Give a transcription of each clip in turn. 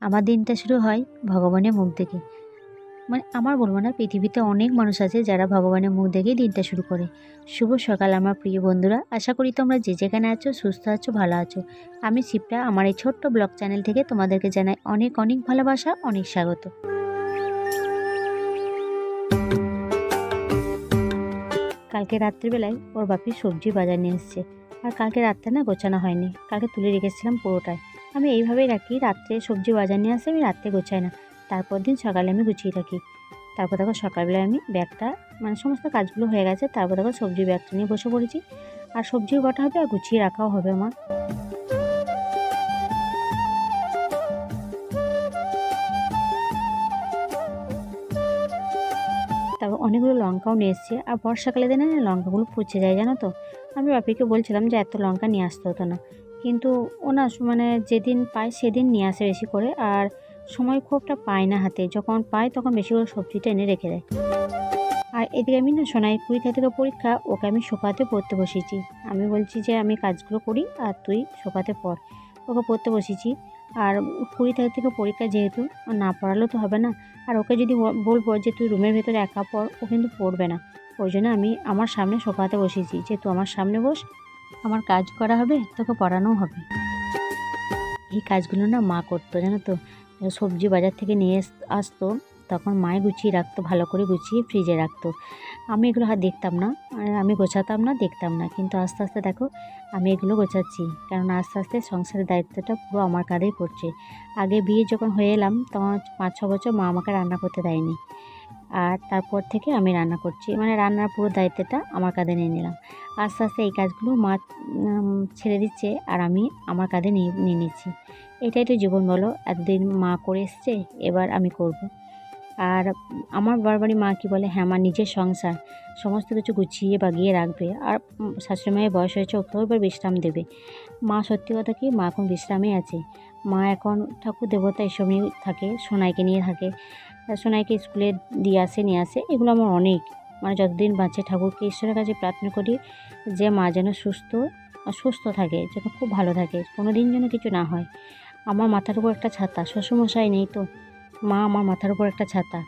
আমার দিনটা শুরু হয় ভগবানের মুখ দেখে। মানে আমার বলবো না, পৃথিবীতে অনেক মানুষ আছে যারা ভগবানের মুখ দেখেই দিনটা শুরু করে। শুভ সকাল আমার প্রিয় বন্ধুরা, আশা করি তোমরা যে যেখানে আছো সুস্থ আছো, ভালো আছো। আমি শিপ্রা, আমার এই ছোট্ট ব্লগ চ্যানেল থেকে তোমাদেরকে জানাই অনেক অনেক ভালোবাসা, অনেক স্বাগত। কালকে রাত্রিবেলায় ওর বাপি সবজি বাজার নিয়ে এসছে, আর কালকে রাত্রে না গোছানো হয়নি, কালকে তুলে রেখেছিলাম পুরোটাই। আমি এইভাবেই রাখি, রাত্রে সবজি বাজার নিয়ে আসে আমি রাত্রে গোছাই না, তারপর দিন সকালে আমি গুছিয়ে রাখি। তারপর দেখো সকালবেলায় আমি ব্যাগটা মানে সমস্ত কাজগুলো হয়ে গেছে, তারপর দেখো সবজি ব্যাগটা নিয়ে বসে পড়েছি। আর সবজিও কাটা হবে আর গুছিয়ে রাখাও হবে আমার। তারপর অনেকগুলো লঙ্কাও নিয়ে এসছে, আর বর্ষাকালে দিনে না লঙ্কাগুলো পচে যায় জানো তো। আমি বাপিকে বলছিলাম যে এত লঙ্কা নিয়ে আসতে হতো না, কিন্তু ও না মানে যেদিন পায় সেদিন নিয়ে আসে বেশি করে, আর সময় খুবটা পায় না হাতে, যখন পায় তখন বেশি করে সবজিটা এনে রেখে দেয়। আর এদিকে আমি না সোনাই 20 তারিখ থেকে পরীক্ষা, ওকে আমি শোকাতে পড়তে বসিয়েছি। আমি বলছি যে আমি কাজগুলো করি আর তুই শোকাতে পড়, ওকে পড়তে বসিয়েছি। আর 20 তারিখ থেকে পরীক্ষা, যেহেতু না পড়ালেও তো হবে না। আর ওকে যদি বলবো যে তুই রুমের ভেতরে একা পড়, ও কিন্তু পড়বে না। ওই জন্য আমি আমার সামনে শোকাতে বসিয়েছি যে তুই আমার সামনে বস, আমার কাজ করা হবে, তোকে পড়ানোও হবে। এই কাজগুলো না মা করতো জানো তো। সবজি বাজার থেকে নিয়ে আসতো, তখন মায়ে গুছিয়ে রাখতো, ভালো করে গুছিয়ে ফ্রিজে রাখতো। আমি এগুলো আর দেখতাম না, আমি গোছাতাম না, দেখতাম না। কিন্তু আস্তে আস্তে দেখো আমি এগুলো গোছাচ্ছি, কারণ আস্তে আস্তে সংসারের দায়িত্বটা পুরো আমার কাঁধেই পড়ছে। আগে বিয়ে যখন হয়ে এলাম তখন 5-6 বছর মা আমাকে রান্না করতে দেয়নি, আর তারপর থেকে আমি রান্না করছি, মানে রান্নার পুরো দায়িত্বটা আমার কাঁধে নিয়ে নিলাম। আস্তে আস্তে এই কাজগুলো মা ছেড়ে দিচ্ছে, আর আমি আমার কাঁধে নিয়ে নিচ্ছি। এটাই তো জীবন বলো, এতদিন মা করে এসছে, এবার আমি করব। আর আমার বারবারই মা কি বলে, হ্যাঁ আমার নিজের সংসার, সমস্ত কিছু গুছিয়ে বাগিয়ে রাখবে। আর শাশুড়ি মায়ের বয়স হয়েছে, ওকেও এবার বিশ্রাম দেবে। মা সত্যি কথা কি, মা এখন বিশ্রামে আছে। মা এখন ঠাকুর দেবতা এসব নিয়ে থাকে, সোনাইকে নিয়ে থাকে। সোনাইকে স্কুলে দিয়ে আসে, নিয়ে আসে, এগুলো আমার অনেক, মানে যতদিন বাঁচে ঠাকুরকে ঈশ্বরের কাছে প্রার্থনা করি যে মা যেন সুস্থ থাকে, যেন খুব ভালো থাকে, কোনো দিন যেন কিছু না হয়। আমার মাথার উপর একটা ছাতা, শ্বশুরমশাই নেই তো, মা আমার মাথার উপর একটা ছাতা।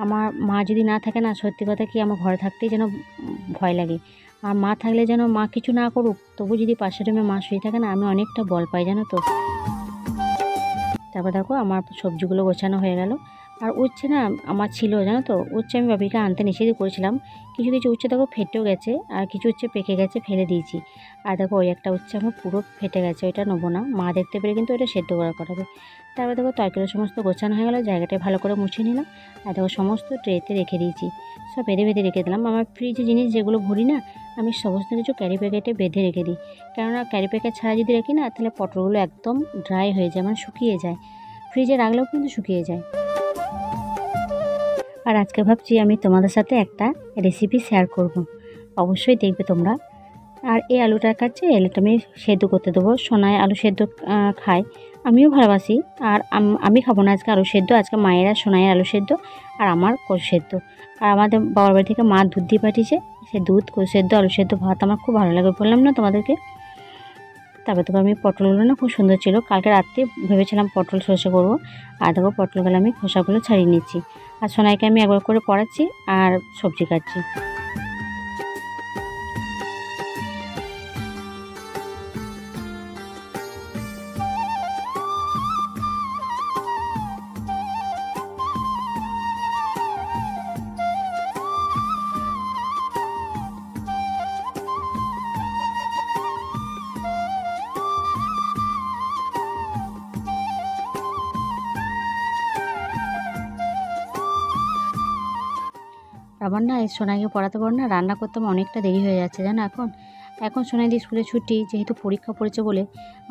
আমার মা যদি না থাকে না, সত্যি কথা কি আমার ঘরে থাকতেই যেন ভয় লাগে। আর মা থাকলে যেন মা কিছু না করুক, তবু যদি পাশের রুমে মা শুয়ে থাকে না, আমি অনেকটা বল পাই জানো তো। তারপর দেখো আমার সবজিগুলো গোছানো হয়ে গেল। আর উচ্ছে না আমার ছিল জানো তো, উচ্ছে আমি বাপিকে আনতে নিষেধ করেছিলাম। কিছু কিছু উচ্ছে দেখো ফেটেও গেছে, আর কিছু উচ্ছে পেকে গেছে, ফেলে দিয়েছি। আর দেখো ওই একটা উচ্ছে আমার পুরো ফেটে গেছে, ওইটা নেবো না, মা দেখতে পেরে কিন্তু ওইটা সেদ্ধ করাবে। তারপর দেখো তরকারি সমস্ত গোছানো হয়ে গেলো, জায়গাটা ভালো করে মুছে নিলাম। আর দেখো সমস্ত ট্রেতে রেখে দিয়েছি, সব বেঁধে বেঁধে রেখে দিলাম। আমার ফ্রিজে জিনিস যেগুলো ভরি না, আমি সমস্ত কিছু ক্যারি প্যাকেটে বেঁধে রেখে দিই। কেননা ক্যারি প্যাকেট ছাড়া যদি রাখি না, তাহলে পটলগুলো একদম ড্রাই হয়ে যায়, মানে শুকিয়ে যায়। ফ্রিজে রাখলেও কিন্তু শুকিয়ে যায়। আর আজকে ভাবছি আমি তোমাদের সাথে একটা রেসিপি শেয়ার করব, অবশ্যই দেখবে তোমরা। আর এই আলুটা কাটছে, আলুটা আমি সেদ্ধ করতে দেবো। সোনায় আলু সেদ্ধ খায়, আমিও ভালোবাসি। আর আমি খাবো না আজকে আলু সেদ্ধ, আজকে মায়েরা সোনায়ের আলু সেদ্ধ আর আমার কচু সেদ্ধ। আর আমাদের বাবার বাড়ি থেকে মা দুধ দিয়ে পাঠিয়েছে, সে দুধ, কচু সেদ্ধ, আলু সেদ্ধ ভাত আমার খুব ভালো লাগে, বললাম না তোমাদেরকে। তারপর দেখো আমি পটলগুলো না খুব সুন্দর ছিল, কালকে রাত্রে ভেবেছিলাম পটল সর্ষে করবো। আর দেখো পটলগুলো আমি খোসাগুলো ছাড়িয়ে নিচ্ছি। আর সোনাইকে আমি একবার করে পড়াচ্ছি আর সবজি কাটছি। আমার না এই সোনাইকে পড়াতে পারো না, রান্না করতে আমার অনেকটা দেরি হয়ে যাচ্ছে জানো। এখন সোনাইদের স্কুলে ছুটি, যেহেতু পরীক্ষা পড়েছে বলে,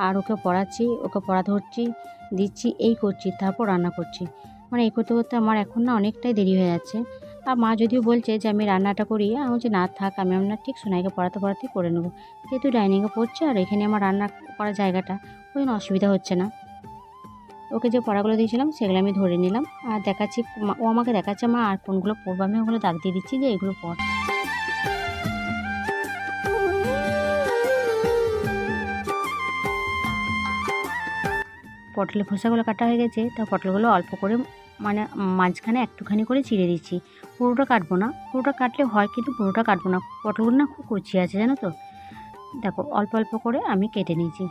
আর ওকে পড়াচ্ছি, ওকে পড়া ধরছি, দিচ্ছি, এই করছি, তারপর রান্না করছি। মানে এই করতে করতে আমার এখন না অনেকটাই দেরি হয়ে যাচ্ছে। আর মা যদিও বলছে যে আমি রান্নাটা করি, আমি বলছি না থাক, আমি আপনার ঠিক সোনাইকে পড়াতেই করে নেবো। যেহেতু ডাইনিংয়ে পড়ছে আর এখানে আমার রান্না করার জায়গাটা, ওই জন্য অসুবিধা হচ্ছে না। ওকে যে পড়াগুলো দিয়েছিলাম সেগুলো আমি ধরে নিলাম, আর দেখাচ্ছি, ও আমাকে দেখাচ্ছে মা আর কোনগুলো পড়বো, আমি ওগুলো দাগ দিয়ে দিচ্ছি যে এগুলো পড়। পটলের খোসাগুলো কাটা হয়ে গেছে, তা পটলগুলো অল্প করে মানে মাঝখানে একটুখানি করে চিড়ে দিচ্ছি। পুরোটা কাটবো না, পুরোটা কাটলে হয় কিন্তু পুরোটা কাটবো না, পটলগুলো না খুব কচি আছে জানো তো। দেখো অল্প অল্প করে আমি কেটে নিয়েছি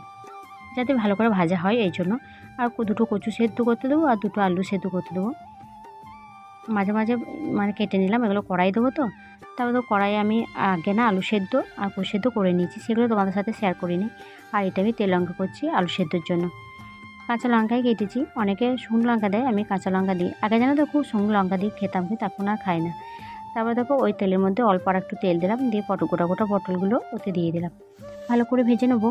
যাতে ভালো করে ভাজা হয় এই জন্য। আর দুটো কচু সেদ্ধ করতে দেবো আর দুটো আলু সেদ্ধ করতে দেবো। মাঝে মাঝে মানে কেটে নিলাম, এগুলো কড়াই দেবো তো। তারপর তো কড়াইয়ে আমি আগে না আলু সেদ্ধ আর কচু সেদ্ধ করে নিয়েছি, সেগুলো তোমাদের সাথে শেয়ার করিনি। আর এটা আমি তেল লঙ্কা করছি আলু সেদ্ধর জন্য। কাঁচা লঙ্কাই কেটেছি, অনেকে শুকনো লঙ্কা দেয়, আমি কাঁচা লঙ্কা দিই। আগে জানো তো খুব শুকনো লঙ্কা দিয়ে খেতাম, কিন্তু এখন আর খাই না। তারপর দেখো ওই তেলের মধ্যে অল্প আর একটু তেল দিলাম, দিয়ে গোটা গোটা পটলগুলো ওতে দিয়ে দিলাম, ভালো করে ভেজে নেবো।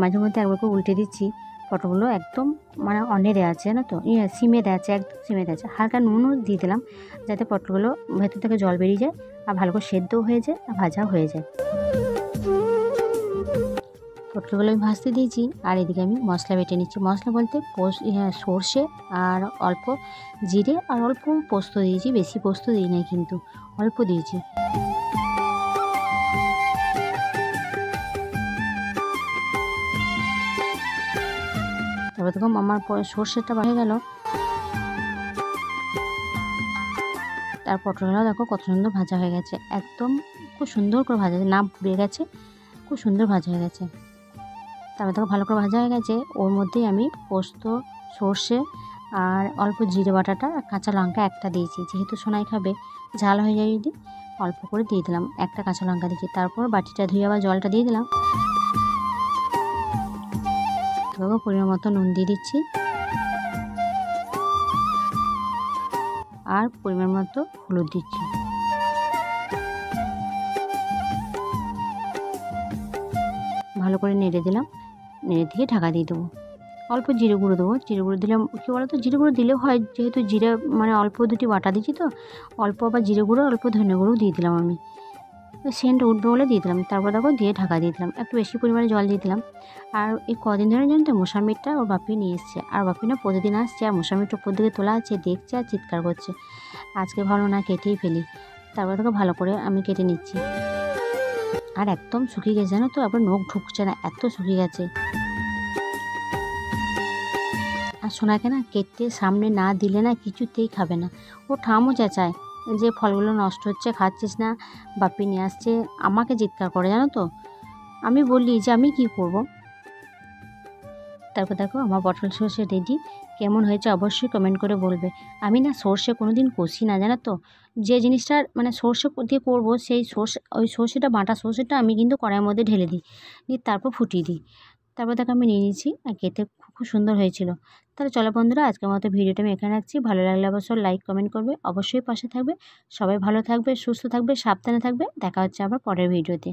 মাঝে মধ্যে একবার করে উল্টে দিচ্ছি। পটলগুলো একদম মানে অনেরে আছে জানো তো, সিমে দেওয়া আছে, একদম সিমে দেওয়া আছে। হালকা নুনও দিয়ে দিলাম যাতে পটলগুলো ভেতর থেকে জল বেরিয়ে যায় আর ভালো করে সেদ্ধও হয়ে যায় আর ভাজাও হয়ে যায়। পটলগুলো আমি ভাজতে দিয়েছি আর এদিকে আমি মশলা বেটে নিচ্ছি। মশলা বলতে সর্ষে আর অল্প জিরে আর অল্প পোস্ত দিয়েছি, বেশি পোস্ত দিই নাই কিন্তু অল্প দিয়েছি। তারপর দেখো আমার সর্ষেটা হয়ে গেল। তার পটলগুলো দেখো কত সুন্দর ভাজা হয়ে গেছে, একদম খুব সুন্দর করে ভাজা না পুড়ে গেছে, খুব সুন্দর ভাজা হয়ে গেছে। তারপর দেখো ভালো করে ভাজা হয়ে গেছে, ওর মধ্যেই আমি পোস্ত, সর্ষে আর অল্প জিরে বাটাটা কাঁচা লঙ্কা একটা দিয়েছি, যেহেতু সোনাই খাবে ঝাল হয়ে যায় যদি অল্প করে দিয়ে দিলাম, একটা কাঁচা লঙ্কা দিয়েছি। তারপর বাটিটা ধুয়ে আবার জলটা দিয়ে দিলাম। তারপর পরিমাণ মতো নুন দিয়ে দিচ্ছি আর পরিমাণ মতো হলুদ দিচ্ছি। ভালো করে নেড়ে দিলাম, নেড়ে দিয়ে ঢাকা দিয়ে দেবো। অল্প জিরে গুঁড়ো দেবো, জিরে গুঁড়ো দিলাম কী বলো তো, জিরে গুঁড়ো দিলেও হয়, যেহেতু জিরে মানে অল্প দুটি বাটা দিচ্ছি তো অল্প, আবার জিরে গুঁড়ো অল্প ধনে গুঁড়ো দিয়ে দিলাম আমি, সেন্ট উঠবে বলে দিয়ে দিলাম। তারপর দেখো দিয়ে ঢাকা দিয়ে দিলাম, একটু বেশি পরিমাণে জল দিয়ে দিলাম। আর এই কদিন ধরে জানো তো মোসাম্বিটা ওর বাপি নিয়ে এসছে, আর বাপি না প্রতিদিন আসছে আর মোসাম্বিটা উপর দিকে তোলা আছে, দেখছে আর চিৎকার করছে। আজকে ভালো না কেটেই ফেলি। তারপর দেখো ভালো করে আমি কেটে নিচ্ছি। আর একদম শুকিয়ে গেছে জানো তো, আবার নখ ঢুকছে না, এত শুকিয়ে গেছে। আর সোনাকে না কেটে সামনে না দিলে না কিছুতেই খাবে না, ও ঠামও চেঁচায় যে ফলগুলো নষ্ট হচ্ছে খাচ্ছিস না, বাপি নিয়ে আসছে, আমাকে চিৎকার করে জানো তো। আমি বলি যে আমি কি করব। তারপর দেখো আমার পটল সর্ষে রেডি, কেমন হয়েছে অবশ্যই কমেন্ট করে বলবে। আমি না সর্ষে কোনো দিন কষি না জানো তো, যে জিনিসটার মানে সর্ষে দিয়ে করবো সেই ওই সর্ষেটা বাটা সর্ষেটা আমি কিন্তু কড়াইয়ের মধ্যে ঢেলে দিই, দিয়ে তারপর ফুটিয়ে দিই। তারপর দেখো আমি নিয়ে নিয়েছি আর খেতে খুব সুন্দর হয়েছিল। তাহলে চলো বন্ধুরা, আজকের মতো ভিডিওটা আমি এখানে রাখছি। ভালো লাগলে অবশ্যই লাইক কমেন্ট করবে, অবশ্যই পাশে থাকবে। সবাই ভালো থাকবে, সুস্থ থাকবে, সাবধানে থাকবে। দেখা হচ্ছে আবার পরের ভিডিওতে।